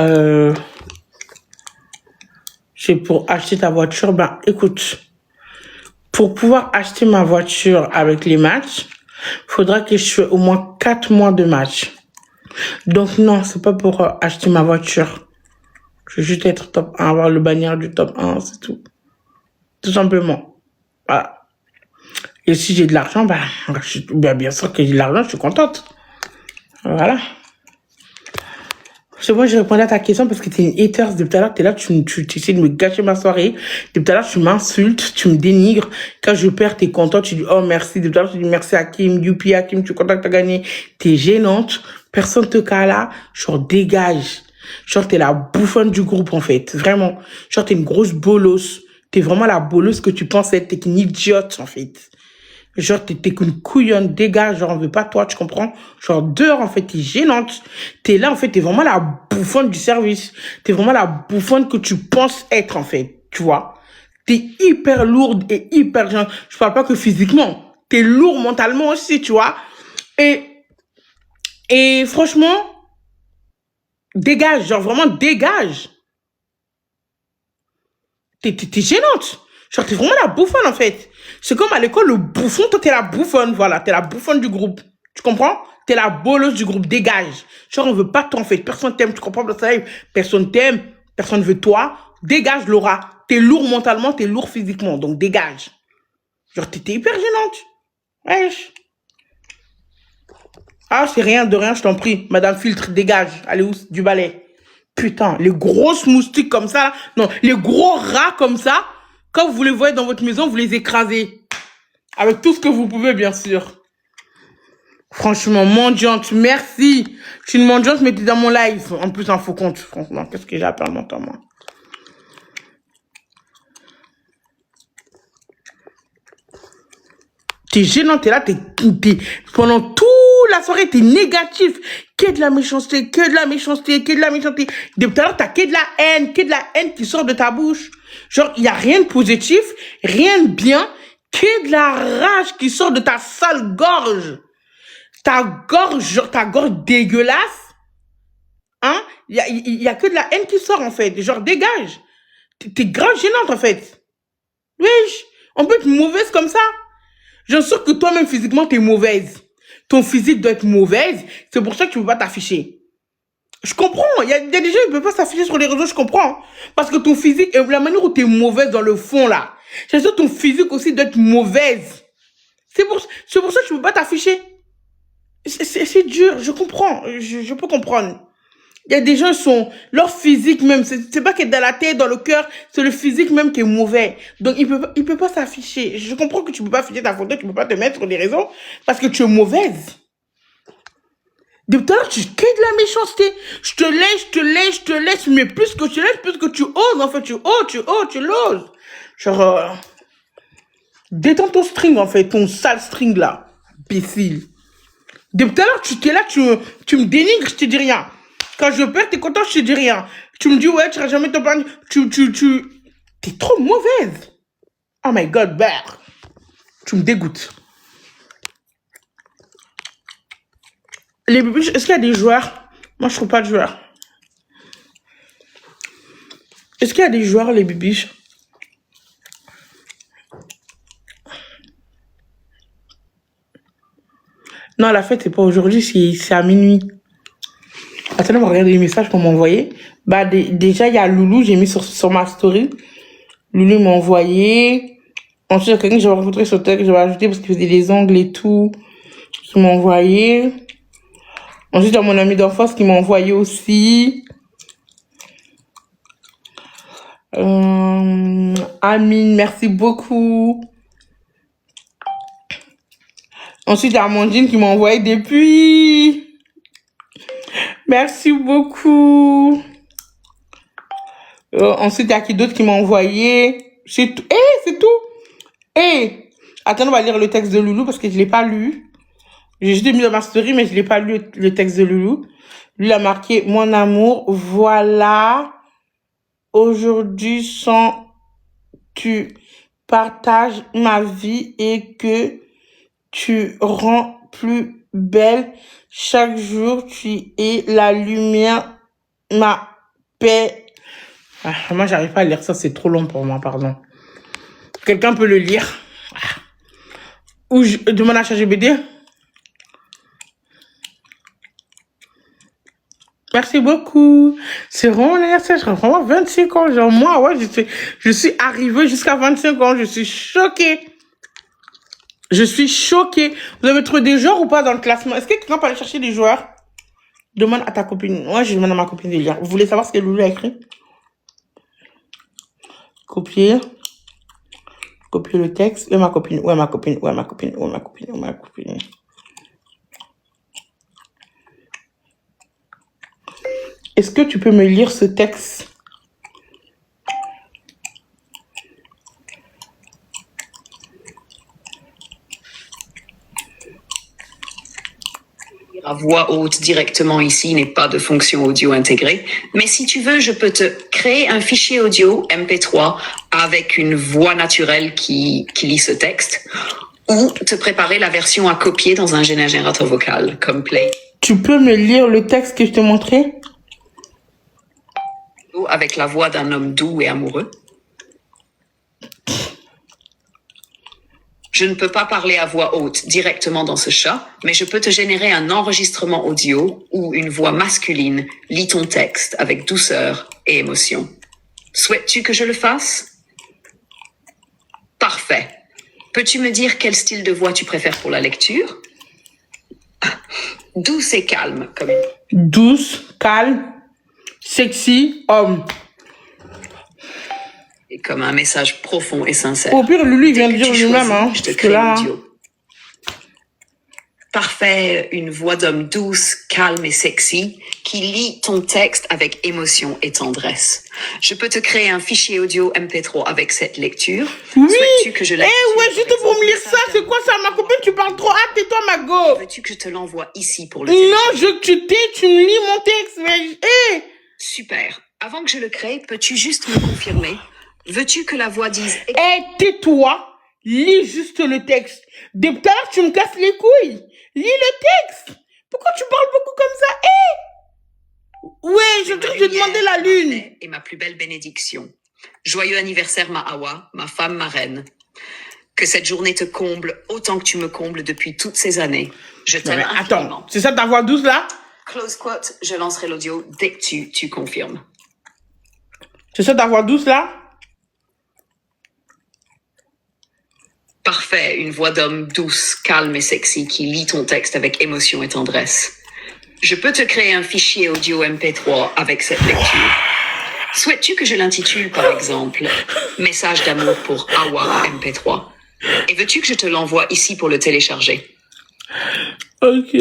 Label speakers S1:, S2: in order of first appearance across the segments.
S1: Euh, c'est pour acheter ta voiture. Ben, écoute, pour pouvoir acheter ma voiture avec les matchs, faudra que je fasse au moins 4 mois de match. Donc non, c'est pas pour acheter ma voiture. Je veux juste être top 1, avoir le bannière du top 1, c'est tout. Tout simplement. Voilà. Et si j'ai de l'argent, bien sûr que j'ai de l'argent, je suis contente. Voilà. C'est bon, je répondais à ta question parce que t'es une hater. Depuis tout à l'heure, t'es là, tu essaies de me gâcher ma soirée. Depuis tout à l'heure, tu m'insultes, tu me dénigres. Quand je perds, t'es content, tu dis oh merci. Depuis tout à l'heure, tu dis merci à Kim, youpi à Kim, tu es content que t'as gagné. T'es gênante. Personne te cala. Genre, dégage. Genre, t'es la bouffonne du groupe, en fait. Vraiment. Genre, t'es une grosse bolosse. T'es vraiment la bolosse que tu penses être. T'es qu'une idiote, en fait. Genre, t'es qu'une couillonne, dégage, genre, on veut pas toi, tu comprends? Genre, dehors, en fait, t'es gênante. T'es là, en fait, t'es vraiment la bouffonne du service. T'es vraiment la bouffonne que tu penses être, en fait, tu vois? T'es hyper lourde et hyper gênante. Je parle pas que physiquement. T'es lourd mentalement aussi, tu vois? Et franchement, dégage, genre, vraiment, dégage. T'es gênante. Genre, t'es vraiment la bouffonne, en fait. C'est comme à l'école, le bouffon, toi, t'es la bouffonne, voilà. T'es la bouffonne du groupe. Tu comprends? T'es la bolosse du groupe, dégage. Genre, on veut pas toi, en fait. Personne t'aime, tu comprends? Personne t'aime, personne veut toi. Dégage, Laura. T'es lourd mentalement, t'es lourd physiquement, donc dégage. Genre, t'es hyper gênante. Wesh. Ah, c'est rien de rien, je t'en prie. Madame Filtre, dégage. Allez où? Du balai. Putain, les grosses moustiques comme ça, là. Non, les gros rats comme ça, quand vous les voyez dans votre maison, vous les écrasez. Avec tout ce que vous pouvez, bien sûr. Franchement, mendiante, merci. Je suis une mendiante, mais t'es dans mon live. En plus, un faux compte, franchement. Qu'est-ce que j'ai à perdre mon temps, moi? T'es gênant, t'es là, pendant toute la soirée, t'es négatif. Que de la méchanceté, que de la méchanceté, que de la méchanceté. Depuis tout à l'heure, t'as que de la haine qui sort de ta bouche. Genre, il y a rien de positif, rien de bien, que de la rage qui sort de ta sale gorge. Ta gorge dégueulasse, hein? Il y a que de la haine qui sort, en fait. Genre, dégage. T'es grave gênante, en fait. Wesh, on peut être mauvaise comme ça. J'en sûr que toi-même, physiquement, t'es mauvaise. Ton physique doit être mauvaise. C'est pour ça que tu peux pas t'afficher. Je comprends. Il y a des gens qui ne peuvent pas s'afficher sur les réseaux, je comprends. Parce que ton physique, et la manière où t'es mauvaise dans le fond, là. J'ai sûr que ton physique aussi doit être mauvaise. C'est pour ça que tu peux pas t'afficher. C'est dur, je comprends. Je peux comprendre. Il y a des gens qui sont, leur physique même, c'est pas que dans la tête, dans le cœur, c'est le physique même qui est mauvais. Donc, il peut pas s'afficher. Je comprends que tu peux pas afficher ta photo, tu peux pas te mettre sur les réseaux parce que tu es mauvaise. Depuis tout à l'heure, tu crées de la méchanceté. Je te laisse, mais plus que je te laisse, plus que tu oses, en fait, tu l'oses. Genre, détends ton string, en fait, ton sale string, là. Imbécile. Depuis tout à l'heure, tu t'es là, tu me dénigres, je te dis rien. Quand je perds, t'es content, je te dis rien. Tu me dis, ouais, tu seras jamais ton plan. T'es trop mauvaise. Oh my god, Bear. Tu me dégoûtes. Les bébés, est-ce qu'il y a des joueurs? Moi, je trouve pas de joueurs. Est-ce qu'il y a des joueurs, les bébés? Non, la fête, c'est pas aujourd'hui, c'est à minuit. Attendez, on va regarder les messages qu'on m'a envoyés. Bah, déjà, il y a Loulou, j'ai mis sur ma story. Loulou m'a envoyé. Ensuite, il y a quelqu'un que j'avais rencontré sur Twitter, que j'avais ajouté parce qu'il faisait les ongles et tout, qui m'a envoyé. Ensuite, il y a mon ami d'enfance qui m'a envoyé aussi. Amine, merci beaucoup. Ensuite, il y a Amandine qui m'a envoyé depuis. Merci beaucoup. Ensuite, il y a qui d'autre qui m'a envoyé. C'est tout. C'est tout. Attends, on va lire le texte de Loulou parce que je l'ai pas lu. J'ai juste mis dans ma story, mais je l'ai pas lu le texte de Loulou. Lui, il a marqué mon amour, voilà. Aujourd'hui, sans tu partages ma vie et que tu rends plus belle chaque jour, tu es la lumière, ma Paix. Ah, moi, j'arrive pas à lire ça, c'est trop long pour moi, pardon. Quelqu'un peut le lire? Ou je demande à ChatGPT. Merci beaucoup. C'est vraiment l'anniversaire, j'ai vraiment 25 ans. Genre, moi, ouais, je suis arrivée jusqu'à 25 ans. Je suis choquée. Je suis choquée. Vous avez trouvé des joueurs ou pas dans le classement? Est-ce que quelqu'un peut aller chercher des joueurs? Demande à ta copine. Moi, je demande à ma copine de lire. Vous voulez savoir ce que Loulou a écrit? Copier. Copier le texte. Où est ma copine? Où est ma copine? Où est ma copine? Où est ma copine? Où est ma copine? Est-ce que tu peux me lire ce texte?
S2: À voix haute directement ici n'est pas de fonction audio intégrée, mais si tu veux, je peux te créer un fichier audio MP3 avec une voix naturelle qui lit ce texte, ou te préparer la version à copier dans un générateur vocal, comme Play.
S1: Tu peux me lire le texte que je t'ai montré?
S2: Avec la voix d'un homme doux et amoureux. Je ne peux pas parler à voix haute directement dans ce chat, mais je peux te générer un enregistrement audio où une voix masculine lit ton texte avec douceur et émotion. Souhaites-tu que je le fasse? Parfait. Peux-tu me dire quel style de voix tu préfères pour la lecture? Douce et calme, comme une...
S1: Douce, calme, sexy, homme.
S2: Et comme un message profond et sincère.
S1: Au pire, Loulou, il vient de
S2: Dès que
S1: dire
S2: tu
S1: lui-même,
S2: choisis,
S1: hein.
S2: je te
S1: Parce que
S2: crée
S1: là,
S2: l'audio. Parfait, une voix d'homme douce, calme et sexy qui lit ton texte avec émotion et tendresse. Je peux te créer un fichier audio MP3 avec cette lecture.
S1: oui.
S2: Souhaites-tu que je
S1: Eh
S2: l'intitule,
S1: ouais,
S2: par
S1: juste pour
S2: exemple,
S1: me lire ça,
S2: message
S1: c'est quoi ça? Ma copine, tu parles trop. Ah, tais-toi, ma go.
S2: Veux-tu que je te l'envoie ici pour le
S1: Non,
S2: télécharger?
S1: je veux que tu t'aies, tu me lis mon texte, mais... Eh
S2: Super. Avant que je le crée, peux-tu juste me confirmer? Veux-tu que la voix dise...
S1: Eh, tais-toi, lis juste le texte. Depuis tout à l'heure, tu me casses les couilles. Lis le texte. Pourquoi tu parles beaucoup comme ça? Eh ouais, je vais te demander la lune.
S2: Et ma plus belle bénédiction. Joyeux anniversaire, ma Hawa, ma femme, ma reine. Que cette journée te comble autant que tu me combles depuis toutes ces années. Je
S1: Non,
S2: t'aime
S1: mais
S2: infiniment.
S1: attends, c'est ça ta voix douce là?
S2: Close quote, je lancerai l'audio dès que tu confirmes.
S1: C'est ça ta voix douce là?
S2: Parfait, une voix d'homme douce, calme et sexy qui lit ton texte avec émotion et tendresse. Je peux te créer un fichier audio MP3 avec cette lecture. Souhaites-tu que je l'intitule par exemple Message d'amour pour Hawa MP3? Et veux-tu que je te l'envoie ici pour le télécharger?
S1: Ok.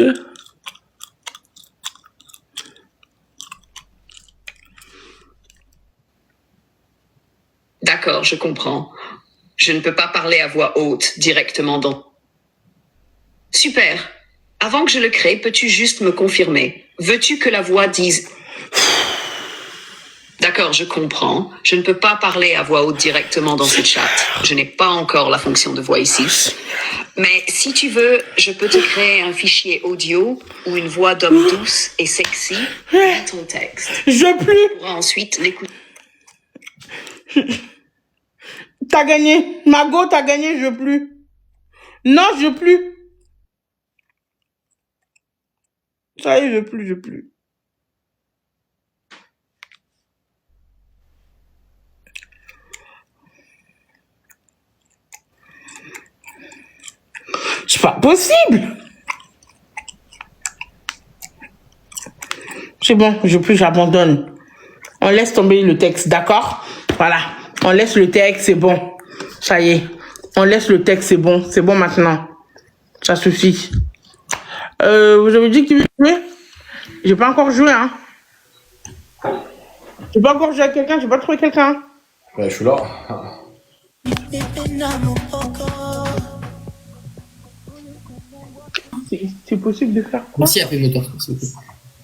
S2: D'accord, je comprends. Je ne peux pas parler à voix haute directement dans... Super. Avant que je le crée, peux-tu juste me confirmer? Veux-tu que la voix dise... D'accord, je comprends. Je ne peux pas parler à voix haute directement dans ce chat. Je n'ai pas encore la fonction de voix ici. Mais si tu veux, je peux te créer un fichier audio où une voix d'homme douce et sexy lit ton texte.
S1: Je veux plus.
S2: Tu pourras ensuite l'écouter.
S1: T'as gagné. Mago, t'as gagné, je veux plus. Non, je veux plus. Ça y est, je veux plus, je veux plus. C'est pas possible. C'est bon, je veux plus, j'abandonne. On laisse tomber le texte, d'accord? Voilà. On laisse le texte, c'est bon. Ça y est. On laisse le texte, c'est bon. C'est bon maintenant. Ça suffit. Vous avez dit que tu veux jouer? J'ai pas encore joué, hein. J'ai pas encore joué avec quelqu'un, j'ai pas trouvé quelqu'un.
S3: Ouais, je suis là.
S1: C'est possible de faire quoi?
S4: Merci, AP Motor, s'il vous plaît.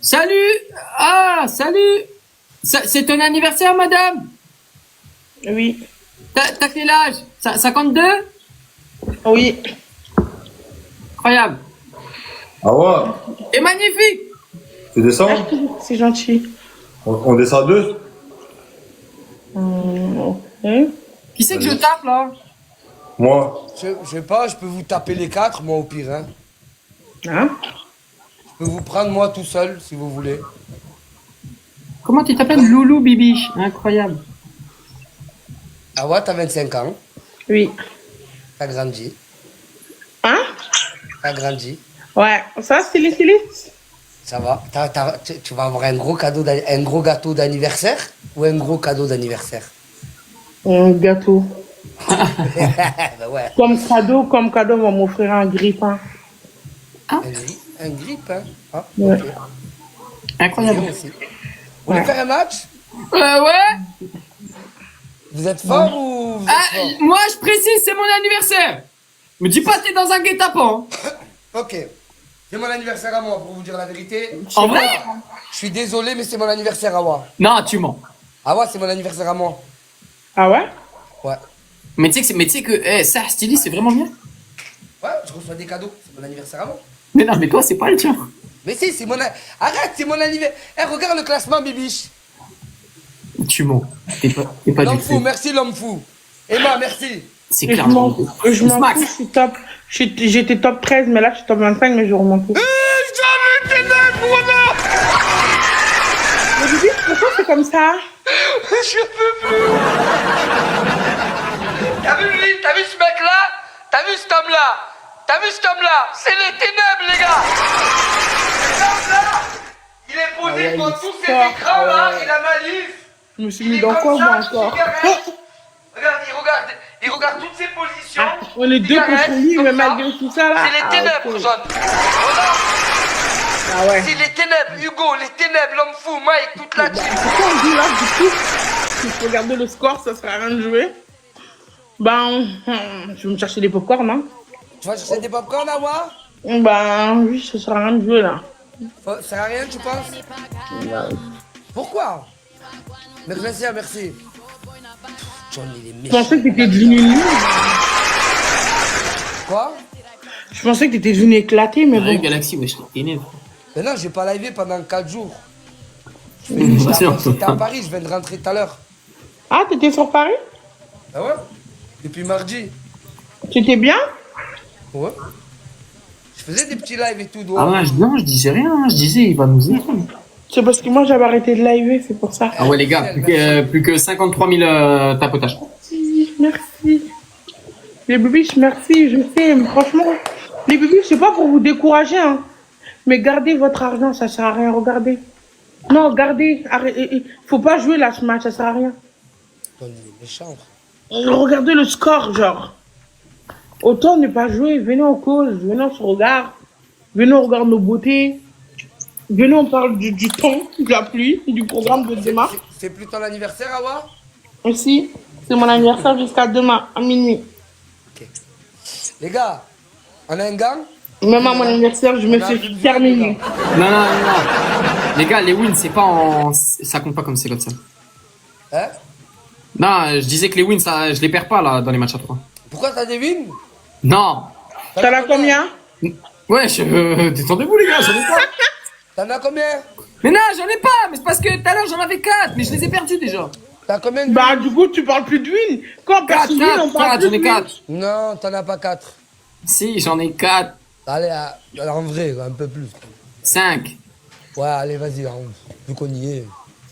S4: Salut! Ah, salut! C'est ton anniversaire, madame?
S1: Oui.
S4: T'as quel âge? 52?
S1: Oui.
S4: Incroyable.
S3: Ah ouais?
S4: Et magnifique!
S3: Tu descends?
S1: C'est gentil.
S3: On descend à deux?
S4: Qui c'est que je tape là?
S3: Moi.
S5: Je sais pas, je peux vous taper les 4, moi au pire. Hein.
S1: Hein?
S5: Je peux vous prendre moi tout seul, si vous voulez.
S4: Comment tu t'appelles? Loulou Bibiche. Incroyable.
S5: Ah ouais, t'as 25 ans.
S1: Oui.
S5: T'as grandi.
S1: Hein?
S5: T'as grandi.
S1: Ouais. Ça, styliste.
S5: Ça va. Tu vas avoir un gros gâteau d'anniversaire ou un gros cadeau d'anniversaire?
S1: Un gâteau.
S5: Ben ouais.
S1: Comme cadeau, on va m'offrir un grippin.
S5: Un grip, hein. Ah,
S1: Ouais.
S5: ok.
S4: Incroyable.
S5: Bien aussi. Vous voulez faire un match?
S4: Ouais.
S5: Vous êtes fort ou vous êtes
S4: Ah,
S5: fort?
S4: moi je précise, c'est mon anniversaire. Me dis pas t'es dans un guet-apens.
S5: Ok. C'est mon anniversaire à moi, pour vous dire la vérité.
S4: En vrai?
S5: Je suis désolé, mais c'est mon anniversaire à moi.
S4: Non, tu mens.
S5: Ah ouais, c'est mon anniversaire à moi.
S1: Ah ouais?
S5: Ouais.
S4: Mais tu sais que ça, styliste, c'est vraiment bien.
S5: Ouais, je reçois des cadeaux. C'est mon anniversaire à moi.
S4: Mais non, mais toi, c'est pas le tien.
S5: Mais si, c'est mon... Arrête, c'est mon anniversaire. Eh, regarde le classement, Bibiche.
S4: Tu mens. T'es pas
S5: L'homme
S4: du
S5: fou,
S4: tout.
S5: merci l'homme fou. Emma, merci.
S4: C'est
S1: Et
S4: clair.
S1: je m'en fous, je
S4: Max.
S1: suis top. J'étais top 13, mais là, je suis top 25, mais je remonte. Mais Bibi, pourquoi c'est comme ça?
S5: Je peux plus. T'as vu lui? T'as vu ce mec-là? T'as vu cet homme-là? T'as vu cet homme-là? C'est les ténèbres, les gars. Cet homme-là, il est posé
S1: Ah ouais,
S5: devant
S1: il
S5: tous ces
S1: sort,
S5: écrans-là,
S1: ouais.
S5: il a ma livre.
S1: Je me suis
S5: Il
S1: mis
S5: est
S1: dans quoi,
S5: comme
S1: moi,
S5: ça,
S1: encore?
S5: cigarette. Il regarde toutes ses positions.
S1: Ah, on est deux
S5: Cigarette,
S1: contre lui,
S5: comme
S1: mais
S5: ça.
S1: malgré tout ça, là.
S5: C'est les ténèbres,
S1: ok.
S5: John. Voilà.
S1: Ah ouais.
S5: C'est les ténèbres, Hugo, les ténèbres, l'homme fou, Mike, toute la team.
S1: Pourquoi on joue là, du coup? Il faut regarder le score, ça sert à rien de jouer. Ben, je vais me chercher des popcorn, hein.
S5: Tu vas chercher des popcorn, Awa?
S1: Ben, oui, ça sert à rien de jouer, là.
S5: Ça sert à rien, tu penses? Pourquoi? Merci, merci. John, il est
S1: Je
S5: méchant.
S1: pensais que t'étais devenu nul.
S5: Quoi?
S1: Je pensais que t'étais devenu éclaté, mais
S4: Ouais,
S1: bon.
S4: Galaxy, wesh, t'es né.
S5: Mais non, j'ai pas livé pendant 4 jours.
S4: Patient.
S5: J'étais à Paris, je viens de rentrer tout à l'heure.
S1: Ah, t'étais sur Paris?
S5: Ah ouais? Depuis mardi.
S1: T'étais bien?
S5: Ouais. Je faisais des petits lives et tout.
S4: Ah ouais, non, je disais rien. Je disais, il va nous écouter.
S1: C'est parce que moi, j'avais arrêté de live, c'est pour ça.
S4: Ah ouais, les gars, plus que 53 000 tapotages.
S1: Merci. Les bébés, merci, je sais, mais franchement, les bébés, c'est pas pour vous décourager, hein. Mais gardez votre argent, ça sert à rien, regardez. Non, gardez, arrêtez, faut pas jouer là ce match, ça sert à rien.
S5: John, il est méchant.
S1: Regardez le score, genre. Autant ne pas jouer, venez en cause, venez on se regarde, venez on regarde nos beautés, venez on parle du temps, de la pluie, du programme de demain.
S5: C'est plus ton anniversaire, Awa?
S1: Aussi, c'est mon anniversaire jusqu'à demain, à minuit.
S5: Les gars, on a un gang?
S1: Même à mon anniversaire, je me suis terminé.
S4: Non. Les gars, les wins, c'est pas en. Ça compte pas comme c'est comme ça.
S5: Hein?
S4: Non, je disais que les wins, ça, je les perds pas là dans les matchs à 3.
S5: Pourquoi t'as des wins?
S4: Non.
S1: T'en as combien?
S4: Ouais, détendez-vous les gars, j'en ai pas.
S5: T'en as combien?
S4: Mais non, j'en ai pas. Mais c'est parce que tout à l'heure j'en avais 4, mais je les ai perdus déjà.
S5: T'as combien de
S1: Bah,
S5: wins?
S1: du coup, tu parles plus de win. Quand on perd
S4: 4,
S1: sous win, on parle
S4: 4,
S1: plus
S4: j'en ai
S1: de win.
S4: 4.
S5: Non, t'en as pas 4.
S4: Si, j'en ai 4.
S5: Allez, en vrai, un peu plus.
S4: 5,
S5: Ouais, allez, vas-y, vu qu'on y est.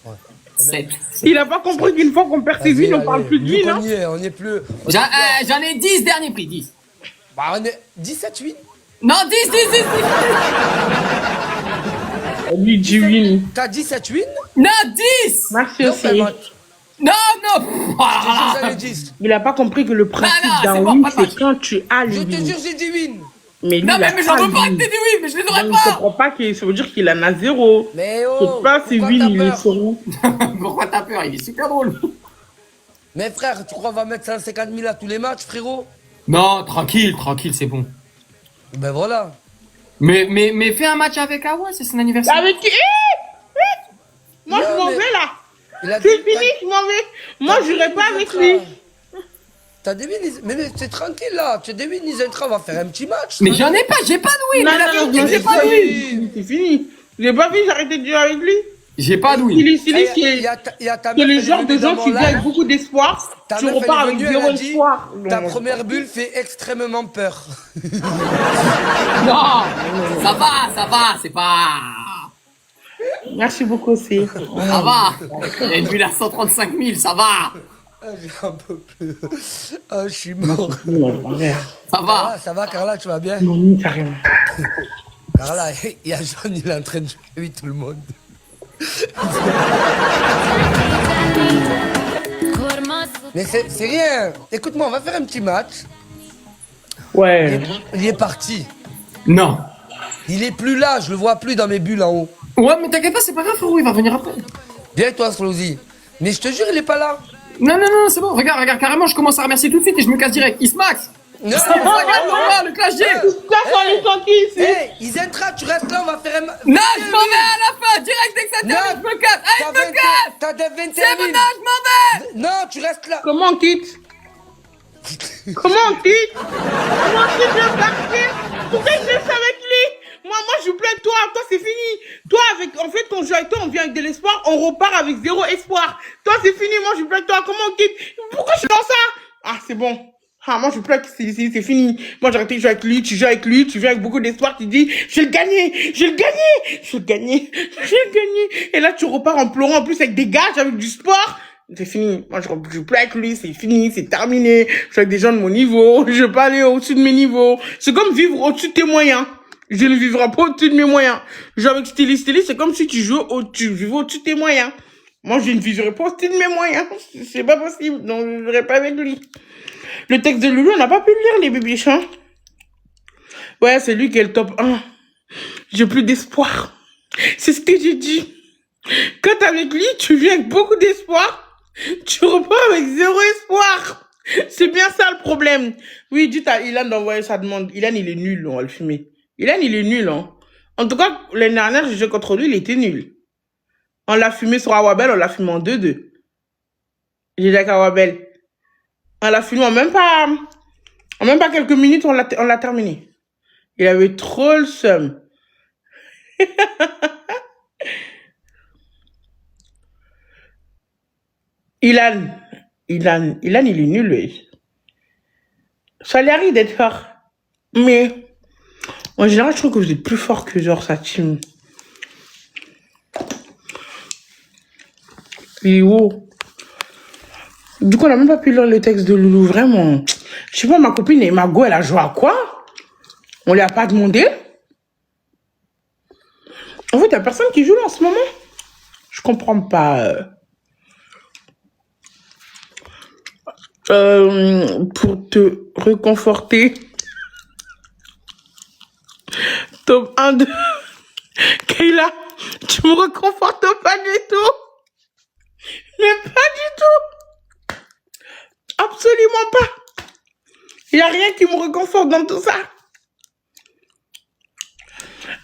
S5: Ouais.
S4: 7.
S1: Il a pas compris qu'une fois qu'on perd ses
S5: Vas-y,
S1: wins, on
S5: allez.
S1: parle plus de
S5: Vu
S1: win,
S5: qu'on
S1: hein.
S5: y est, on y est plus.
S4: J'en ai 10 derniers prix, 10.
S5: Bah, on est 17 wins.
S4: Non, 10.
S1: Lui, dit win.
S5: T'as 17 wins?
S4: Non, 10.
S1: Merci
S5: Non,
S1: aussi.
S4: Non.
S5: J'en ai 10.
S1: Il a pas compris que le principe
S4: non,
S1: d'un
S4: c'est bon,
S1: win,
S4: pas de
S1: c'est
S4: match.
S1: quand tu as les
S5: Je te
S1: wins.
S5: jure, j'ai 10 wins.
S1: Mais lui,
S4: Non,
S1: il a
S4: mais j'en
S1: pas
S4: veux pas
S1: les
S4: que t'aies
S1: wins.
S4: des wins, mais je les aurais
S1: Donc, il
S4: pas.
S1: comprend pas que ça veut dire qu'il en a 0.
S5: Mais
S1: C'est
S5: oh,
S1: pas ses
S5: pourquoi
S1: wins,
S5: t'as
S1: il est
S5: peur?
S1: sur où?
S4: Pourquoi t'as peur? Il est super drôle.
S5: Mais frère, tu crois qu'on va mettre 150 000 à tous les matchs, frérot?
S4: Non, tranquille, c'est bon.
S5: Ben voilà.
S4: Mais fais un match avec Awa, c'est son anniversaire.
S1: Avec qui? Moi, je
S5: Non,
S1: m'en
S5: mais-
S1: vais là.
S5: Il a dit.
S1: C'est fini, je m'en vais. Moi, je n'irai pas avec lui.
S5: T'as des wins, mais c'est tranquille là. Tu as des wins, Isentra, on va faire un petit match.
S4: Mais j'ai pas de win.
S1: Non,
S4: mais la
S1: non,
S4: vérité,
S1: non,
S4: j'ai
S1: c'est
S4: pas de win.
S1: fini. C'est fini. J'ai pas vu, j'ai arrêté de jouer avec lui.
S4: J'ai pas douille.
S1: Styliste,
S5: Il y a ta
S1: c'est
S5: meuf,
S1: le
S5: elle est
S1: genre de
S5: venue dans
S1: gens
S5: mon
S1: qui viennent avec
S5: live.
S1: beaucoup d'espoir.
S5: Ta
S1: Tu
S5: meuf, elle
S1: repars
S5: est
S1: avec
S5: venue, elle
S1: zéro
S5: a dit,
S1: espoir.
S5: ta
S1: Non,
S5: première bulle fait extrêmement peur.
S4: Non, ça va, c'est pas...
S1: merci beaucoup aussi.
S4: Ça va. Il y a une bulle à 135 000, ça va.
S5: Ah, j'en peux plus. Ah, je suis mort.
S4: Ça va.
S5: Ah, ça va, Carla, tu vas bien?
S1: Non, carrément.
S5: Carla, il y a John, il est en train de jouer avec tout le monde. Mais c'est rien. Écoute-moi, on va faire un petit match.
S1: Ouais.
S5: Il est parti.
S4: Non.
S5: Il est plus là, je le vois plus dans mes bulles en haut.
S4: Ouais, mais t'inquiète pas, c'est pas grave, frérot, il va venir après.
S5: Viens toi, Slowzy. Mais je te jure, il est pas là.
S4: Non, c'est bon, regarde, carrément, je commence à remercier tout de suite et je me casse direct. Ismax.
S5: Non,
S4: Regarde, le clash G.
S1: Là, on est tranquille ici.
S5: Hey, Isentra, tu restes là, on va faire un...
S4: Non, je m'en vais à la fin, direct dès que ça termine, je me casse. Allez, je me casse.
S5: T'as des 21
S4: C'est bon,
S5: 000.
S4: non, je m'en vais.
S5: Non, tu restes là.
S1: Comment on quitte? Comment on quitte? Comment on quitte le parquet? Pourquoi je reste avec lui? Moi, je joue plus avec toi. Toi, c'est fini. Toi, en fait, on joue avec toi, on vient avec de l'espoir, on repart avec zéro espoir. Toi, c'est fini. Moi, je joue plus avec toi. Comment on quitte? Pourquoi je suis dans ça? Ah, c'est bon. Ah, moi, je joue plus avec c'est fini. Moi, j'ai arrêté de jouer avec lui. Tu joues avec lui. Tu viens avec beaucoup d'espoir. Tu dis, je vais le gagner. Je vais le gagner. Je vais le gagner. Je vais le gagner. Et là, tu repars en pleurant. En plus, avec des gages, avec du sport. C'est fini. Moi, je joue plus avec lui. C'est fini. C'est terminé. Je suis avec des gens de mon niveau. Je veux pas aller au-dessus de mes niveaux. C'est comme vivre au-dessus de tes moyens. Je ne vivrai pas au-dessus de mes moyens. Je joue avec Styliste, c'est comme si tu vivais au-dessus de tes moyens. Moi, je ne vivrai pas au-dessus de mes moyens. C'est pas possible. Donc, je ne vivrai pas avec lui. Le texte de Loulou, on n'a pas pu le lire, les bébés hein. Ouais, c'est lui qui est le top 1. J'ai plus d'espoir. C'est ce que j'ai dit. Quand t'es avec lui, tu viens avec beaucoup d'espoir. Tu repars avec zéro espoir. C'est bien ça le problème. Oui, dites à Ilan d'envoyer sa demande. Ilan, il est nul, on va le fumer. Ilan, il est nul, hein. En tout cas, l'année dernière, j'ai joué contre lui, il était nul. On l'a fumé sur Awabel, on l'a fumé en 2-2. J'ai dit avec Awabel. On l'a fumé en même pas quelques minutes, on l'a terminé. Il avait trop le seum. Ilan, il est nul, lui. Ça lui arrive d'être fort. Mais, en général, je trouve que vous êtes plus fort que genre sa team. Il est haut. Du coup, on n'a même pas pu lire le texte de Loulou, vraiment. Je sais pas, ma copine et Margot, elle a joué à quoi? On lui a pas demandé. En fait, il y a personne qui joue là en ce moment. Je comprends pas. Pour te réconforter. Top 1 de Kayla, tu me réconfortes pas du tout. Mais pas du tout. Absolument pas. Il n'y a rien qui me réconforte dans tout ça.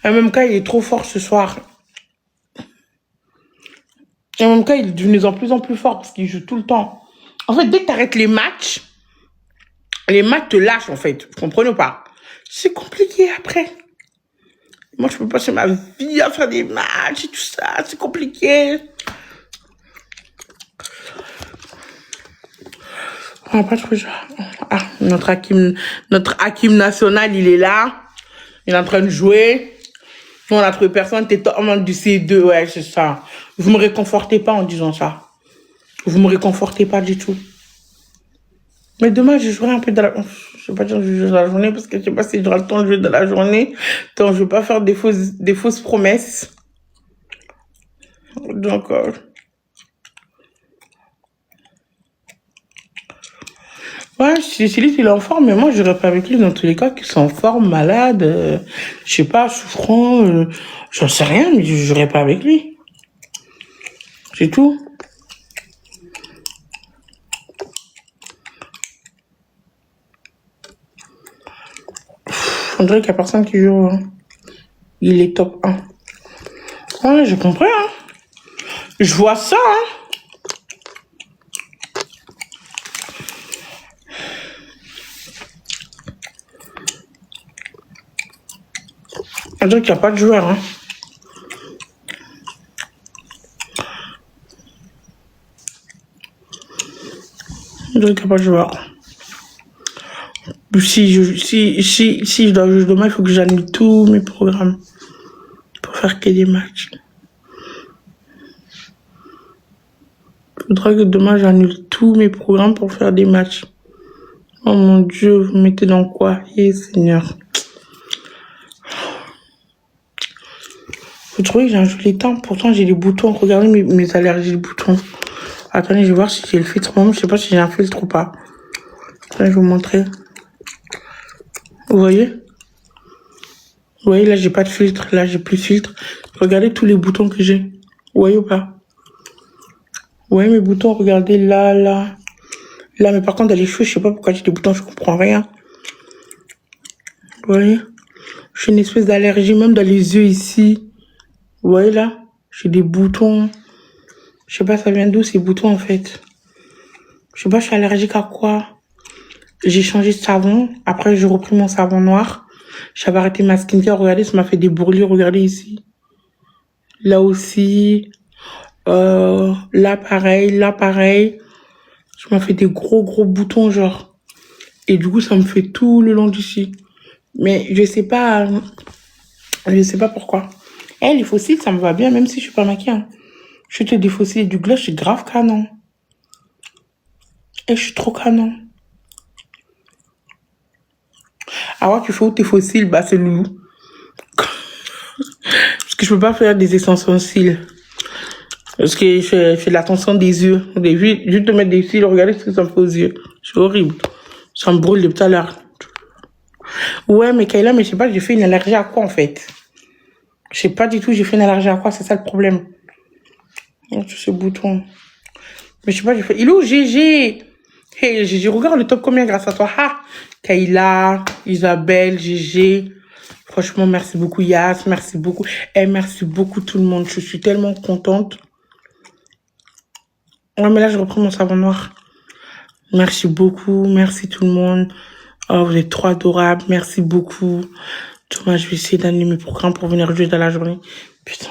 S1: MMK, il est trop fort ce soir. MMK, il est devenu de plus en plus fort parce qu'il joue tout le temps. En fait, dès que tu arrêtes les matchs te lâchent en fait. Vous comprenez ou pas? C'est compliqué après. Moi, je peux passer ma vie à faire des matchs et tout ça. C'est compliqué. On va pas trouver ça. Ah, notre Hakim national, il est là. Il est en train de jouer. Nous, on a trouvé personne. T'es totalement du C2. Ouais, c'est ça. Vous me réconfortez pas en disant ça. Vous me réconfortez pas du tout. Mais demain, je jouerai un peu dans la... Je vais pas dire que je joue dans la journée parce que je sais pas si j'aurai le temps de jouer dans la journée. Donc, je vais pas faire des fausses promesses. Donc, ouais, Cécile, il est en forme, mais moi, je n'irai pas avec lui dans tous les cas, qu'ils sont en forme, malade, je sais pas, souffrant, j'en sais rien, mais je n'irai pas avec lui. C'est tout. On dirait qu'il n'y a personne qui joue. Hein. Il est top 1. Ouais, j'ai compris, hein. Je vois ça, hein. On dirait qu'il n'y a pas de joueur, hein. Je suis capable de voir. Si je dois jouer demain, il faut que j'annule tous mes programmes pour faire que des matchs. Il faudra que demain j'annule tous mes programmes pour faire des matchs. Oh mon Dieu, vous mettez dans quoi? Eh Seigneur. Vous trouvez que j'ai un joli temps? Pourtant j'ai des boutons. Regardez mes allergies de boutons. Attendez, je vais voir si j'ai le filtre. Moi, je sais pas si j'ai un filtre ou pas. Attendez, je vais vous montrer. Vous voyez? Vous voyez, là, j'ai pas de filtre. Là, j'ai plus de filtre. Regardez tous les boutons que j'ai. Vous voyez ou pas? Vous voyez mes boutons? Regardez là, là. Là, mais par contre, dans les cheveux, je sais pas pourquoi j'ai des boutons, je comprends rien. Vous voyez? J'ai une espèce d'allergie, même dans les yeux ici. Vous voyez là? J'ai des boutons. Je sais pas, ça vient d'où ces boutons en fait? Je sais pas, je suis allergique à quoi? J'ai changé de savon. Après, j'ai repris mon savon noir. J'avais arrêté ma skincare. Regardez, ça m'a fait des bourrelets. Regardez ici. Là aussi. Là, pareil. Là, pareil. Ça m'a fait des gros boutons, genre. Et du coup, ça me fait tout le long d'ici. Mais je sais pas pourquoi. Eh, les fossiles, ça me va bien, même si je suis pas maquillée. Hein. Je te des fossiles et du gloss, je suis grave canon. Et je suis trop canon. Ah ouais, tu fais où tes fossiles? Bah, c'est loulou. Parce que je peux pas faire des extensions de cils. Parce que je fais de l'attention des yeux. Je vais te mettre des cils, regardez ce que ça me fait aux yeux. C'est horrible. Ça me brûle depuis tout à l'heure. Ouais, mais Kayla, mais je sais pas, j'ai fait une allergie à quoi en fait? Je sais pas du tout, j'ai fait une allergie à quoi, c'est ça le problème. Oh, tous ces boutons. Mais je sais pas, j'ai fait. Il est où GG? Hey, GG, regarde le top combien grâce à toi. Ah, Kayla, Isabelle, GG. Franchement, merci beaucoup Yas, merci beaucoup. Et merci beaucoup tout le monde. Je suis tellement contente. Ouais, mais là, je reprends mon savon noir. Merci beaucoup, merci tout le monde. Oh, vous êtes trop adorables, merci beaucoup. Thomas, je vais essayer d'annuler mes programmes pour venir jouer dans la journée. Putain.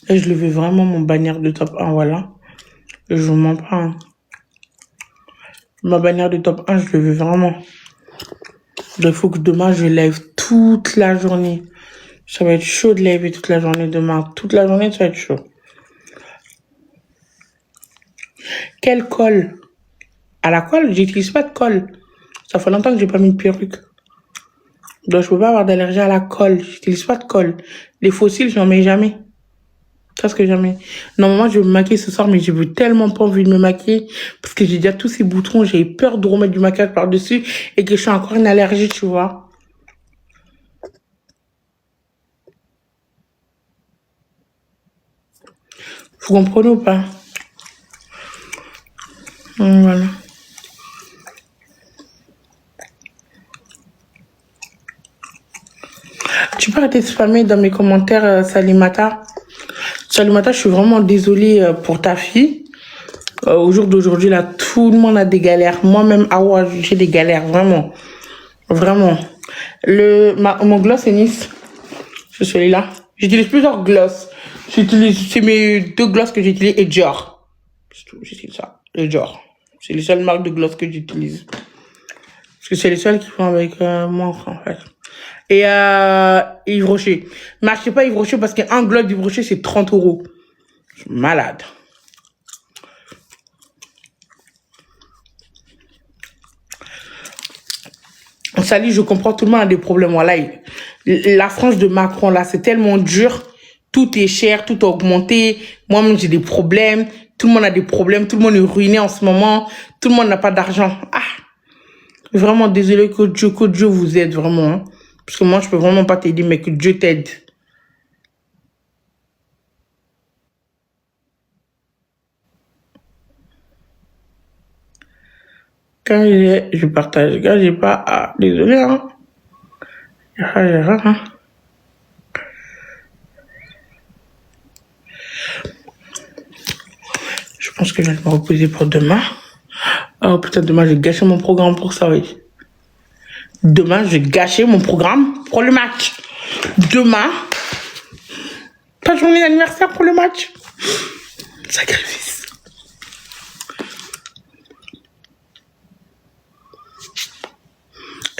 S1: Là, je le veux vraiment, mon bannière de top 1, voilà. Je vous mens pas. Hein. Ma bannière de top 1, je le veux vraiment. Il faut que demain, je lève toute la journée. Ça va être chaud de lever toute la journée demain. Toute la journée, ça va être chaud. Quel col? À la colle, j'utilise pas de colle. Ça fait longtemps que j'ai pas mis de perruque. Donc, je peux pas avoir d'allergie à la colle. J'utilise pas de colle. Les fossiles, j'en mets jamais. Presque jamais. Normalement, je vais me maquiller ce soir, mais je veux tellement pas envie de me maquiller. Parce que j'ai déjà tous ces boutons. J'ai peur de remettre du maquillage par-dessus. Et que je suis encore une allergie, tu vois. Vous comprenez ou pas? Voilà. Tu peux arrêter de spammer dans mes commentaires, Salimata. Salimata, je suis vraiment désolée pour ta fille. Au jour d'aujourd'hui, là, tout le monde a des galères. Moi-même, j'ai des galères, vraiment. Vraiment. Mon gloss est Nice. C'est celui-là. J'utilise plusieurs gloss. C'est mes 2 gloss que j'utilise et Dior. C'est tout, j'utilise ça. Et Dior. C'est les seules marques de gloss que j'utilise. Parce que c'est les seules qui font avec moi, en fait. Et Yves Rocher. Mais achetez pas Yves Rocher parce qu'un gloss d'Yves Rocher, c'est 30 €. Je suis malade. Salut, je comprends, tout le monde a des problèmes. Voilà, la France de Macron, là, c'est tellement dur. Tout est cher, tout a augmenté. Moi-même, j'ai des problèmes. Tout le monde a des problèmes. Tout le monde est ruiné en ce moment. Tout le monde n'a pas d'argent. Ah, vraiment désolé que Dieu vous aide, vraiment. Hein. Parce que moi, je peux vraiment pas t'aider, mais que Dieu t'aide. Quand je partage, quand j'ai pas... Ah, désolé, hein. Je pense que je vais me reposer pour demain. Oh putain, demain, je vais gâcher mon programme pour ça, oui. Demain, je vais gâcher mon programme pour le match. Demain, pas de journée d'anniversaire pour le match. Sacrifice.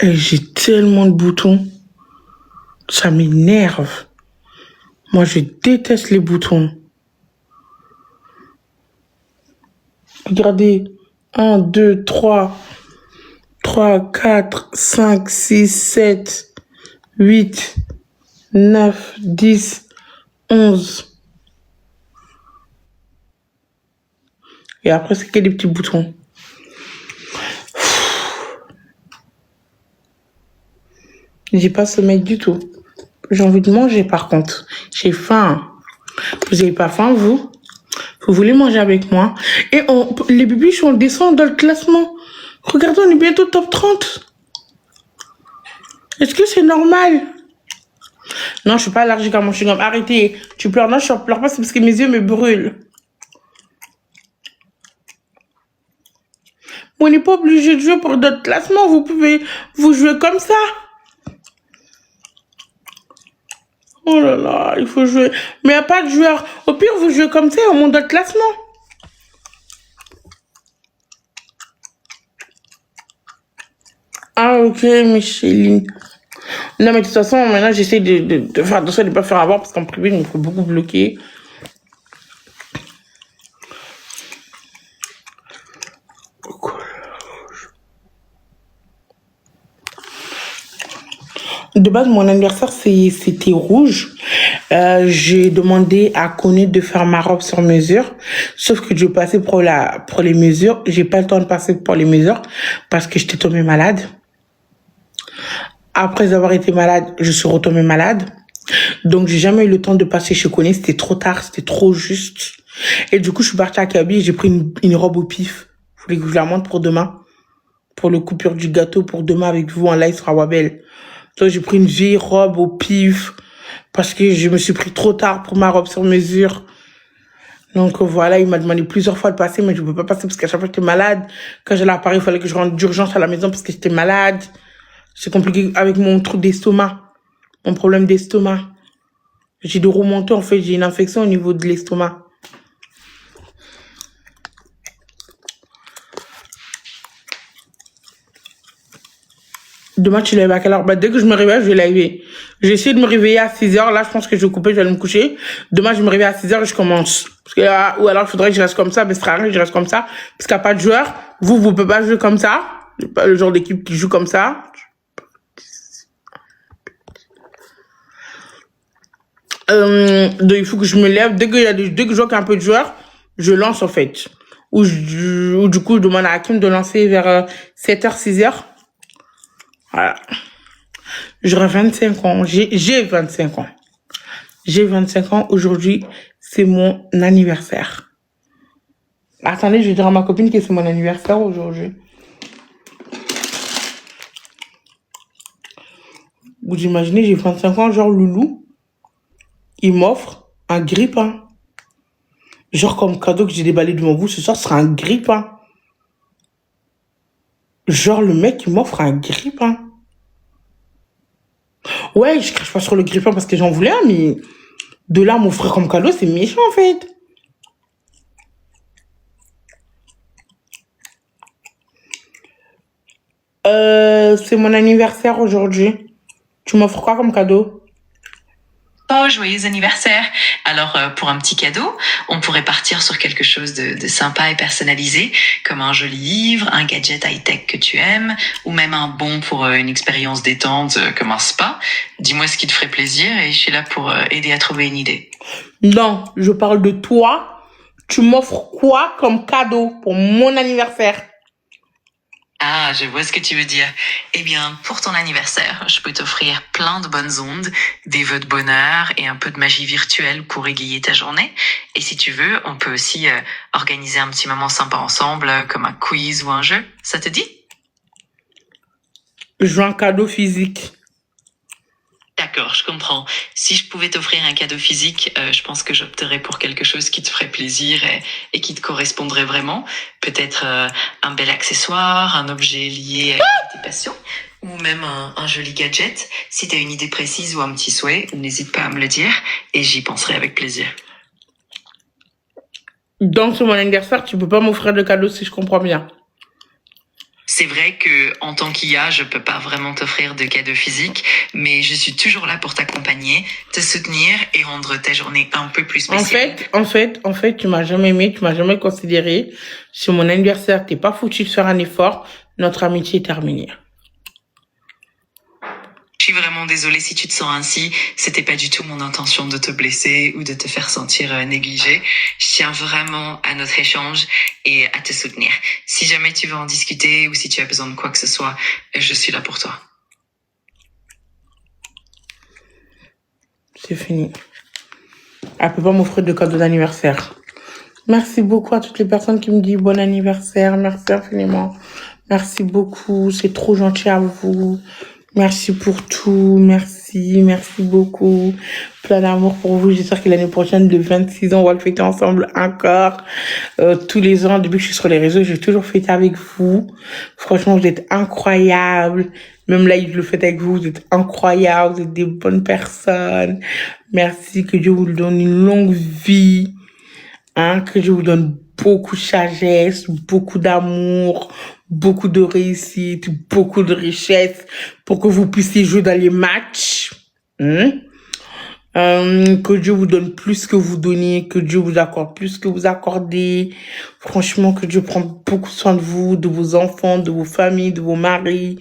S1: Et j'ai tellement de boutons. Ça m'énerve. Moi, je déteste les boutons. Regardez. 1, 2, 3, 4, 5, 6, 7, 8, 9, 10, 11. Et après, c'est que des petits boutons. J'ai pas sommeil du tout. J'ai envie de manger par contre. J'ai faim. Vous avez pas faim, vous? Vous voulez manger avec moi? Et les bibiches, on descend dans le classement. Regardez, on est bientôt top 30. Est-ce que c'est normal? Non, je suis pas allergique à mon chewing-gum. Arrêtez. Tu pleures? Non, je pleure pas, c'est parce que mes yeux me brûlent. On n'est pas obligé de jouer pour d'autres classements. Vous pouvez vous jouer comme ça. Oh là là, il faut jouer. Mais il n'y a pas de joueur. Au pire, vous jouez comme ça, on monte d'autres classements. Ah, ok, Micheline. Non, mais de toute façon, maintenant, j'essaie de faire attention de ne pas faire avoir parce qu'en privé, il me faut beaucoup bloquer. De base, mon anniversaire, c'était rouge. J'ai demandé à Connie de faire ma robe sur mesure. Sauf que je passais pour les mesures. J'ai pas le temps de passer pour les mesures parce que j'étais tombée malade. Après avoir été malade, je suis retombée malade. Donc, j'ai jamais eu le temps de passer chez Connie. C'était trop tard, c'était trop juste. Et du coup, je suis partie à Kaby et j'ai pris une robe au pif. Vous voulez que je la montre pour demain? Pour le coupure du gâteau pour demain avec vous en live sur Awabel. Donc, j'ai pris une vieille robe au pif parce que je me suis pris trop tard pour ma robe sur mesure. Donc, voilà, il m'a demandé plusieurs fois de passer, mais je ne peux pas passer parce qu'à chaque fois, j'étais malade. Quand j'allais à Paris, il fallait que je rentre d'urgence à la maison parce que j'étais malade. C'est compliqué avec mon truc d'estomac, mon problème d'estomac. J'ai de remonter, en fait, j'ai une infection au niveau de l'estomac. Demain, tu lèves à quelle heure? Bah, dès que je me réveille, je vais lever. J'ai essayé de me réveiller à 6h. Là, je pense que je vais couper, je vais aller me coucher. Demain, je me réveille à 6h et je commence. Parce que, ou alors, il faudrait que je reste comme ça, mais ce sera rien, je reste comme ça. Parce qu'il n'y a pas de joueur. Vous pouvez pas jouer comme ça. C'est pas le genre d'équipe qui joue comme ça. Donc, il faut que je me lève. Dès que je vois qu'il y a un peu de joueurs, je lance, en fait. Ou du coup, je demande à Hakim de lancer vers 7h, 6h. Voilà. J'aurai 25 ans. J'ai 25 ans. J'ai 25 ans. Aujourd'hui, c'est mon anniversaire. Attendez, je vais dire à ma copine que c'est mon anniversaire aujourd'hui. Vous imaginez, j'ai 25 ans, genre Loulou, il m'offre un grille-pain. Genre comme cadeau que j'ai déballé de mon bout ce soir, ce sera un grille-pain. Genre le mec, il m'offre un grille-pain. Ouais, je crache pas sur le grille-pain parce que j'en voulais un, mais de là, m'offrir comme cadeau, c'est méchant en fait. C'est mon anniversaire aujourd'hui. Tu m'offres quoi comme cadeau?
S2: Oh, joyeux anniversaire! Alors, pour un petit cadeau, on pourrait partir sur quelque chose de sympa et personnalisé, comme un joli livre, un gadget high-tech que tu aimes, ou même un bon pour une expérience détente comme un spa. Dis-moi ce qui te ferait plaisir et je suis là pour aider à trouver une idée.
S1: Non, je parle de toi. Tu m'offres quoi comme cadeau pour mon anniversaire?
S2: Ah, je vois ce que tu veux dire. Eh bien, pour ton anniversaire, je peux t'offrir plein de bonnes ondes, des vœux de bonheur et un peu de magie virtuelle pour égayer ta journée. Et si tu veux, on peut aussi organiser un petit moment sympa ensemble, comme un quiz ou un jeu. Ça te dit?
S1: Je veux un cadeau physique.
S2: D'accord, je comprends. Si je pouvais t'offrir un cadeau physique, je pense que j'opterais pour quelque chose qui te ferait plaisir et qui te correspondrait vraiment. Peut-être un bel accessoire, un objet lié à tes passions, ou même un joli gadget. Si tu as une idée précise ou un petit souhait, n'hésite pas à me le dire et j'y penserai avec plaisir.
S1: Donc, sur mon anniversaire, tu peux pas m'offrir de cadeau si je comprends bien.
S2: C'est vrai que en tant qu'IA, je peux pas vraiment t'offrir de cadeaux physiques, mais je suis toujours là pour t'accompagner, te soutenir et rendre ta journée un peu plus spéciale.
S1: En fait, tu m'as jamais aimé, tu m'as jamais considéré. C'est mon anniversaire, t'es pas foutu de faire un effort. Notre amitié est terminée.
S2: Je suis vraiment désolée si tu te sens ainsi. C'était pas du tout mon intention de te blesser ou de te faire sentir négligée. Je tiens vraiment à notre échange et à te soutenir. Si jamais tu veux en discuter ou si tu as besoin de quoi que ce soit, je suis là pour toi.
S1: C'est fini. Elle peut pas m'offrir de cadeau d'anniversaire. Merci beaucoup à toutes les personnes qui me disent bon anniversaire. Merci infiniment. Merci beaucoup. C'est trop gentil à vous. Merci pour tout. Merci beaucoup. Plein d'amour pour vous. J'espère que l'année prochaine, de 26 ans, on va le fêter ensemble encore. Tous les ans, depuis que je suis sur les réseaux, j'ai toujours fêté avec vous. Franchement, vous êtes incroyables. Même là, je le fête avec vous. Vous êtes incroyables. Vous êtes des bonnes personnes. Merci. Que Dieu vous donne une longue vie. Que Dieu vous donne beaucoup de sagesse, beaucoup d'amour, beaucoup de réussite, beaucoup de richesse pour que vous puissiez jouer dans les matchs. Que Dieu vous donne plus que vous donnez, que Dieu vous accorde plus que vous accordez. Franchement, que Dieu prend beaucoup soin de vous, de vos enfants, de vos familles, de vos maris.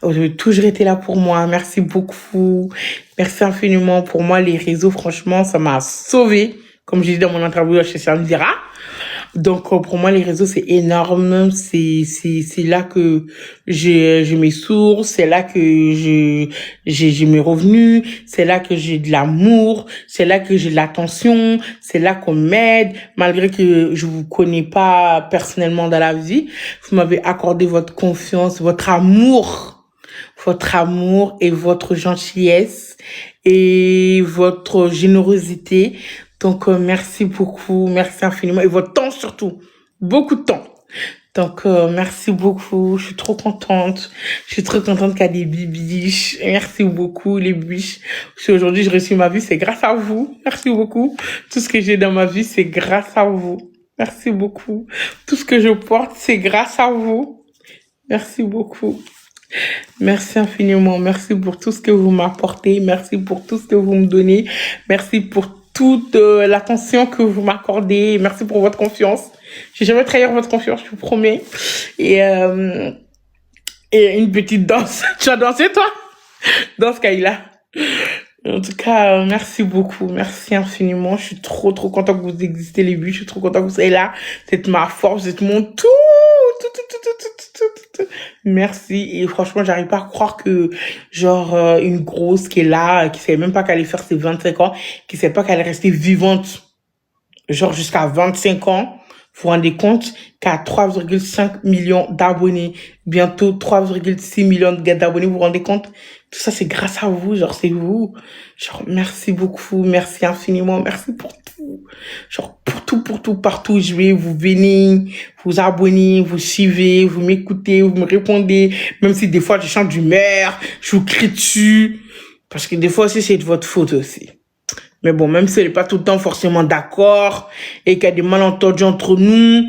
S1: Vous avez toujours été là pour moi. Merci beaucoup. Merci infiniment. Pour moi, les réseaux, franchement, ça m'a sauvé. Comme j'ai dit dans mon interview chez Samdira. Donc, pour moi, les réseaux, c'est énorme. C'est là que j'ai mes sources. C'est là que j'ai mes revenus. C'est là que j'ai de l'amour. C'est là que j'ai de l'attention. C'est là qu'on m'aide. Malgré que je vous connais pas personnellement dans la vie, vous m'avez accordé votre confiance, votre amour et votre gentillesse et votre générosité. Donc, merci beaucoup, merci infiniment. Et votre temps surtout, beaucoup de temps. Donc, merci beaucoup, je suis trop contente. Je suis trop contente qu'il y a des bibiches. Merci beaucoup, les biches. Si aujourd'hui j'ai reçu ma vie, c'est grâce à vous. Merci beaucoup. Tout ce que j'ai dans ma vie, c'est grâce à vous. Merci beaucoup. Tout ce que je porte, c'est grâce à vous. Merci beaucoup. Merci infiniment. Merci pour tout ce que vous m'apportez. Merci pour tout ce que vous me donnez. Merci pour toute l'attention que vous m'accordez. Merci pour votre confiance. J'ai jamais trahir votre confiance, je vous promets. Et une petite danse. Tu as dansé, toi? Danse, Kayla. En tout cas, merci beaucoup. Merci infiniment. Je suis trop content que vous existez, les buts. Je suis trop content que vous soyez là. Vous êtes ma force, vous êtes mon tout. Merci. Et franchement, j'arrive pas à croire que, genre, une grosse qui est là, qui savait même pas qu'elle allait faire ses 25 ans, qui savait pas qu'elle allait rester vivante, genre, jusqu'à 25 ans. Vous vous rendez compte qu'à 3,5 millions d'abonnés, bientôt 3,6 millions d'abonnés, vous vous rendez compte? Tout ça, c'est grâce à vous, genre, c'est vous. Genre, merci beaucoup, merci infiniment, merci pour tout. Genre, pour tout, partout où je vais, vous venez, vous abonnez, vous suivez, vous m'écoutez, vous me répondez, même si des fois je change d'humeur, je vous crie dessus, parce que des fois aussi, c'est de votre faute aussi. Mais bon, même si elle n'est pas tout le temps forcément d'accord, et qu'il y a des malentendus entre nous,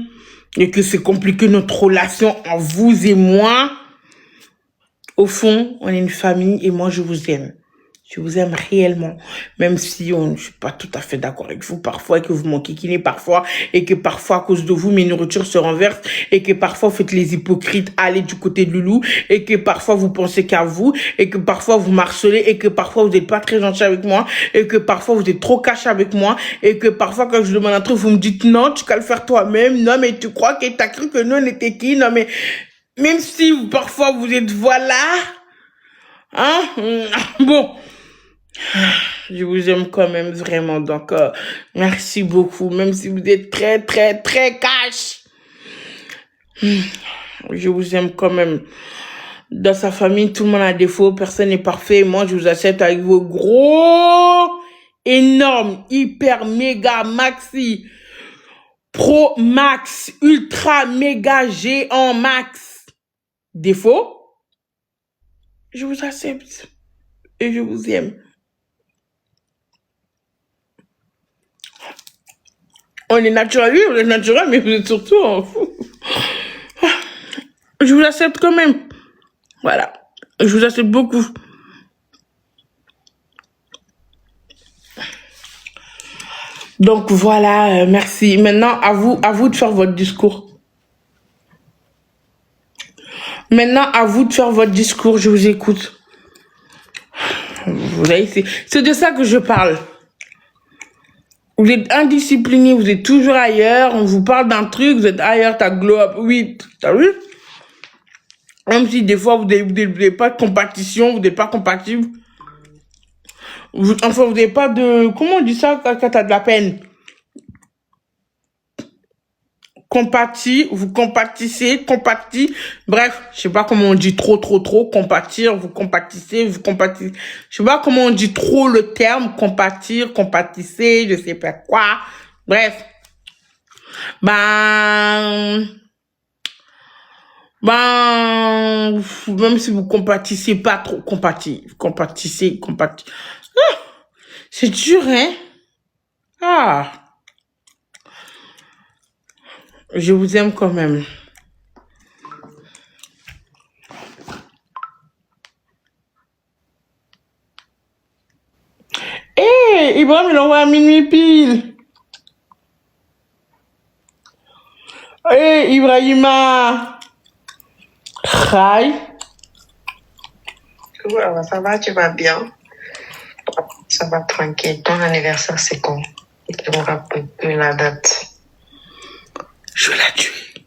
S1: et que c'est compliqué notre relation en vous et moi, au fond, on est une famille et moi, je vous aime. Je vous aime réellement, même si je suis pas tout à fait d'accord avec vous parfois, et que vous m'enquiquinez parfois, et que parfois, à cause de vous, mes nourritures se renversent, et que parfois, vous faites les hypocrites, aller du côté de Loulou, et que parfois, vous pensez qu'à vous, et que parfois, vous m'harcelez, et que parfois, vous n'êtes pas très gentil avec moi, et que parfois, vous êtes trop caché avec moi, et que parfois, quand je demande un truc, vous me dites non, tu vas le faire toi-même, non, mais tu crois que t'as cru que nous, on était qui, non, mais même si parfois, vous êtes voilà, bon, je vous aime quand même vraiment, donc merci beaucoup, même si vous êtes très cash. Je vous aime quand même. Dans sa famille, tout le monde a des défauts, personne n'est parfait. Moi, je vous accepte avec vos gros, énormes, hyper, méga, maxi, pro, max, ultra, méga, géant, max défauts. Je vous accepte et je vous aime. On est naturel, oui, on est naturel, mais vous êtes surtout en fou. Je vous accepte quand même. Voilà. Je vous accepte beaucoup. Donc voilà, merci. Maintenant, à vous de faire votre discours. Maintenant, à vous de faire votre discours. Je vous écoute. Vous voyez, c'est de ça que je parle. Vous êtes indiscipliné, vous êtes toujours ailleurs. On vous parle d'un truc, vous êtes ailleurs, t'as glow up. Oui, t'as vu? Même si des fois, vous n'avez pas de compétition, vous n'êtes pas compatible. Enfin, vous n'avez pas de... Comment on dit ça quand t'as de la peine? Compatis, vous compatissez, compatis. Bref, je sais pas comment on dit trop. Compatir, vous compatissez, vous compatissez. Je sais pas comment on dit trop le terme compatir, compatissez, je sais pas quoi. Bref. Même si vous compatissez pas trop, compatissez. Ah, c'est dur, hein? Ah. Je vous aime quand même. Hé, Ibrahim, il envoie à minuit pile. Hé, Ibrahima. Hi.
S6: Ouais, ça va, tu vas bien? Ça va tranquille. Ton anniversaire, c'est quand? Je me rappelle plus la date.
S1: Je vais la tuer.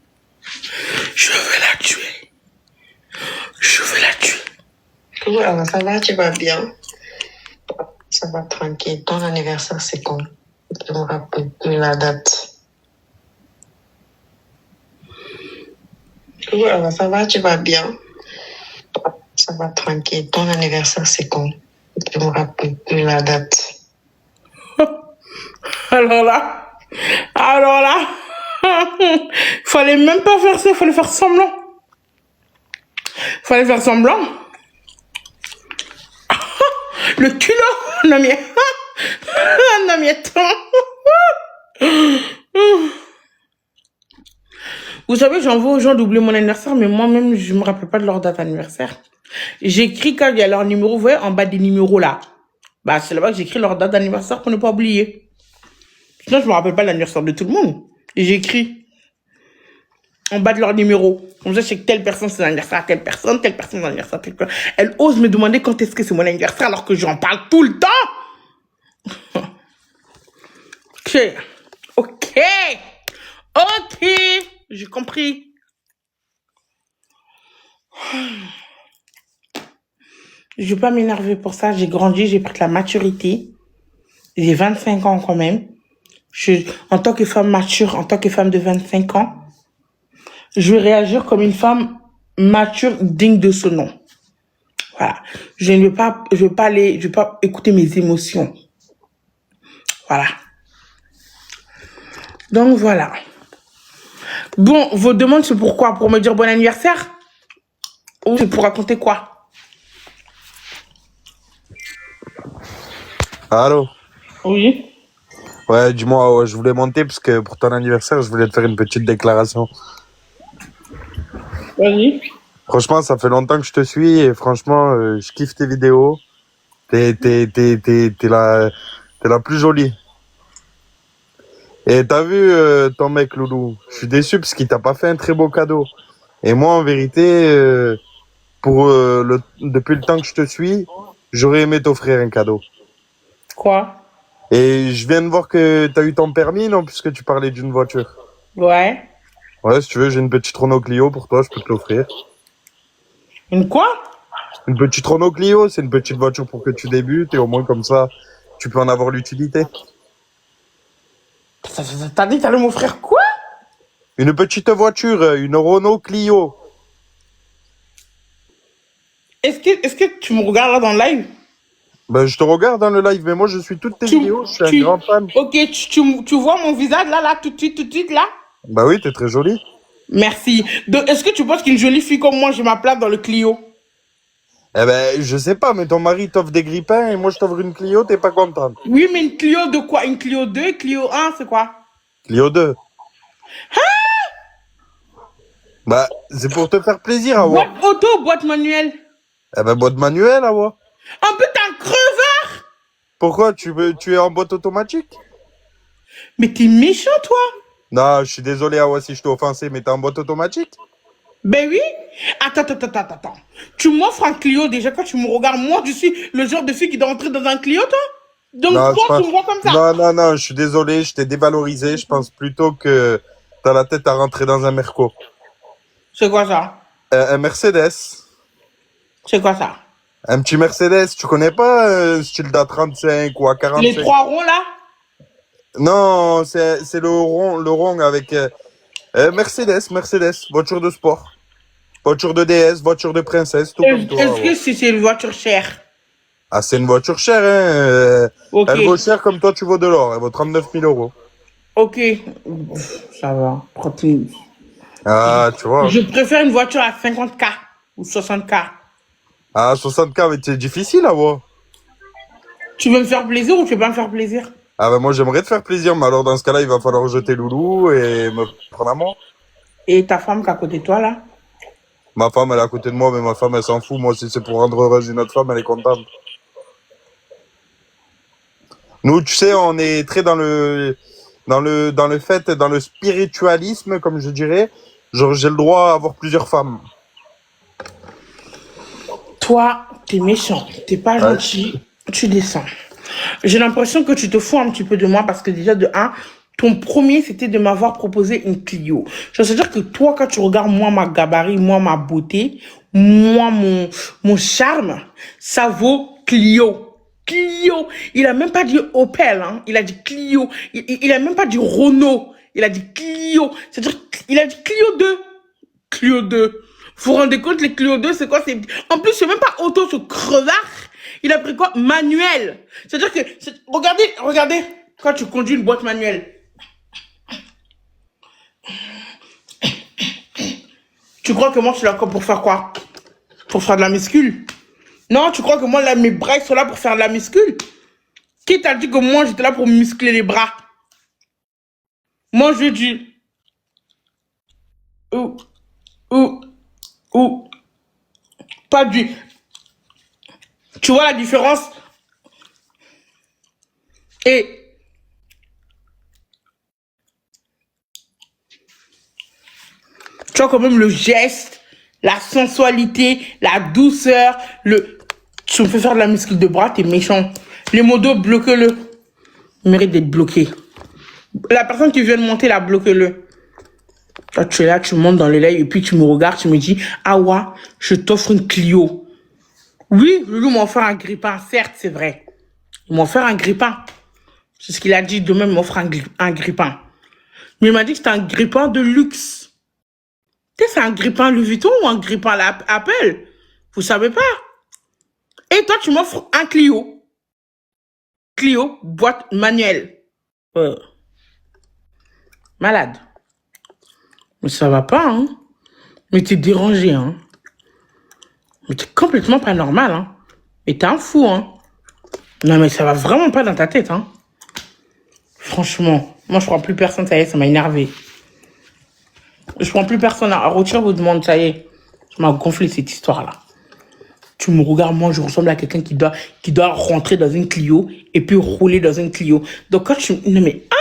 S1: Je vais la tuer. Je vais la tuer.
S6: Ouais, ça va, tu vas bien? Ça va tranquille. Ton anniversaire, c'est quand? Je me rappelle plus la date. Ouais, ça va, tu vas bien? Ça va tranquille. Ton anniversaire, c'est quand? Je me rappelle plus la date.
S1: Alors là, fallait même pas faire ça, fallait faire semblant. Le culot, non mais, non mais attends. Vous savez, j'envoie aux gens d'oublier mon anniversaire, mais moi-même, je me rappelle pas de leur date anniversaire. J'écris quand il y a leur numéro, vous voyez, en bas des numéros là. Bah, c'est là-bas que j'écris leur date d'anniversaire pour ne pas oublier. Sinon, je me rappelle pas l'anniversaire de tout le monde. Et j'écris en bas de leur numéro. Comme ça, je sais que telle personne, c'est l'anniversaire à telle personne l'anniversaire à telle personne. Elle ose me demander quand est-ce que c'est mon anniversaire alors que j'en parle tout le temps. Ok. J'ai compris. Je vais pas m'énerver pour ça. J'ai grandi, j'ai pris de la maturité. J'ai 25 ans quand même. En tant que femme mature, en tant que femme de 25 ans, je vais réagir comme une femme mature, digne de ce nom. Voilà. Je vais pas écouter mes émotions. Voilà. Donc voilà. Bon, vos demandes, c'est pourquoi? Pour me dire bon anniversaire? Ou c'est pour raconter quoi?
S7: Allô?
S1: Oui.
S7: Ouais, dis-moi, ouais, je voulais monter parce que pour ton anniversaire, je voulais te faire une petite déclaration.
S1: Vas-y.
S7: Franchement, ça fait longtemps que je te suis et franchement, je kiffe tes vidéos. T'es la plus jolie. Et t'as vu ton mec, Loulou? Je suis déçu parce qu'il t'a pas fait un très beau cadeau. Et moi, en vérité, depuis le temps que je te suis, j'aurais aimé t'offrir un cadeau.
S1: Quoi?
S7: Et je viens de voir que t'as eu ton permis, non? Puisque tu parlais d'une voiture.
S1: Ouais.
S7: Ouais, si tu veux, j'ai une petite Renault Clio pour toi, je peux te l'offrir.
S1: Une quoi?
S7: Une petite Renault Clio, c'est une petite voiture pour que tu débutes et au moins comme ça, tu peux en avoir l'utilité.
S1: T'as dit que t'allais m'offrir quoi?
S7: Une petite voiture, une Renault Clio.
S1: Est-ce que tu me regardes là dans le live?
S7: Ben, je te regarde dans le live, mais moi je suis toutes tes vidéos, je suis un grand fan.
S1: Ok, tu vois mon visage là, tout de suite, là?
S7: Bah oui, t'es très jolie.
S1: Merci. Donc, est-ce que tu penses qu'une jolie fille comme moi, j'ai ma place dans le Clio?
S7: Eh ben, je sais pas, mais ton mari t'offre des grippins et moi je t'offre une Clio, t'es pas contente.
S1: Oui, mais une Clio de quoi? Une Clio 2, Clio 1, c'est quoi?
S7: Clio 2.
S1: Hein?
S7: Bah, C'est pour te faire plaisir, Awa.
S1: Boîte auto ou boîte manuelle?
S7: Eh ben, boîte manuelle, Awa.
S1: Un peu t'es un crevard.
S7: Pourquoi tu es en boîte automatique?
S1: Mais t'es méchant, toi.
S7: Non, je suis désolé, Awa, si je t'ai offensé, mais t'es en boîte automatique?
S1: Ben oui. Attends. Tu m'offres un Clio déjà quand tu me regardes. Moi, je suis le genre de fille qui doit entrer dans un Clio, toi. Donc
S7: Non,
S1: toi, tu me vois comme ça.
S7: non, je suis désolé, je t'ai dévalorisé. Je pense plutôt que t'as la tête à rentrer dans un Merco.
S1: C'est quoi ça?
S7: Un Mercedes.
S1: C'est quoi ça?
S7: Un petit Mercedes, tu connais pas style d'A35 ou A45?
S1: Les 3 ronds, là?
S7: Non, c'est le rond avec Mercedes, voiture de sport. Voiture de DS, voiture de princesse, tout comme toi.
S1: Est-ce que c'est une voiture chère?
S7: Ah, c'est une voiture chère, hein.
S1: Ok.
S7: Elle vaut cher comme toi, tu vaux de l'or. Elle vaut 39 000 euros.
S1: Ok. Ça va.
S7: Ah, tu vois.
S1: Je préfère une voiture à 50K ou 60K.
S7: Ah, 60K, mais c'est difficile, là, ouais.
S1: Tu veux me faire plaisir ou tu veux pas me faire plaisir?
S7: Ah, ben moi, j'aimerais te faire plaisir, mais alors, dans ce cas-là, il va falloir jeter Loulou et me prendre à moi.
S1: Et ta femme qui est à côté de toi, là?
S7: Ma femme, elle est à côté de moi, mais ma femme, elle s'en fout. Moi, si c'est pour rendre heureuse une autre femme, elle est contente. Nous, tu sais, on est très dans le fait, dans le spiritualisme, comme je dirais. Genre, j'ai le droit à avoir plusieurs femmes.
S1: Toi, t'es méchant, t'es pas gentil, tu descends. J'ai l'impression que tu te fous un petit peu de moi parce que déjà, de un, ton premier, c'était de m'avoir proposé une Clio. Je veux dire que toi, quand tu regardes moi, ma gabarit, moi, ma beauté, moi, mon charme, ça vaut Clio. Clio. Il a même pas dit Opel, hein. Il a dit Clio. Il a même pas dit Renault. Il a dit Clio. C'est-à-dire, il a dit Clio 2. Clio 2. Vous vous rendez compte, les Clio 2, c'est quoi? En plus, c'est même pas auto, ce crevard. Il a pris quoi? Manuel. C'est-à-dire que, regardez, quand tu conduis une boîte manuelle. Tu crois que moi, je suis là pour faire quoi? Pour faire de la muscule? Non, tu crois que moi, là, mes bras, ils sont là pour faire de la muscule? Qui t'a dit que moi, j'étais là pour muscler les bras? Moi, je dis... Pas du... Tu vois la différence? Et... Tu vois quand même le geste, la sensualité, la douceur, Tu me fais faire de la muscle de bras, t'es méchant. Les modos, bloque-le. Il mérite d'être bloqué. La personne qui vient de monter, là, bloque-le. Toi, tu es là, tu montes dans les lèvres et puis tu me regardes, tu me dis, Awa, je t'offre une Clio. Oui, Loulou m'a offert un grippin, certes, c'est vrai. Il m'a offert un grippin. C'est ce qu'il a dit, demain, il m'offre un grippin. Mais il m'a dit que c'était un grippin de luxe. Tu sais, c'est un grippin Louis Vuitton ou un grippin Apple? Vous savez pas. Et toi, tu m'offres un Clio. Clio, boîte manuelle. Malade. Mais ça va pas, hein. Mais t'es dérangé, hein. Mais t'es complètement pas normal, hein. Mais t'es un fou, hein. Non, mais ça va vraiment pas dans ta tête, hein. Franchement, moi, je prends plus personne, ça y est, ça m'a énervé. Je prends plus personne à retirer votre demande, ça y est. Ça m'a gonflé, cette histoire-là. Tu me regardes, moi, je ressemble à quelqu'un qui doit rentrer dans une Clio et puis rouler dans une Clio. Donc, quand tu... Non, mais... Ah!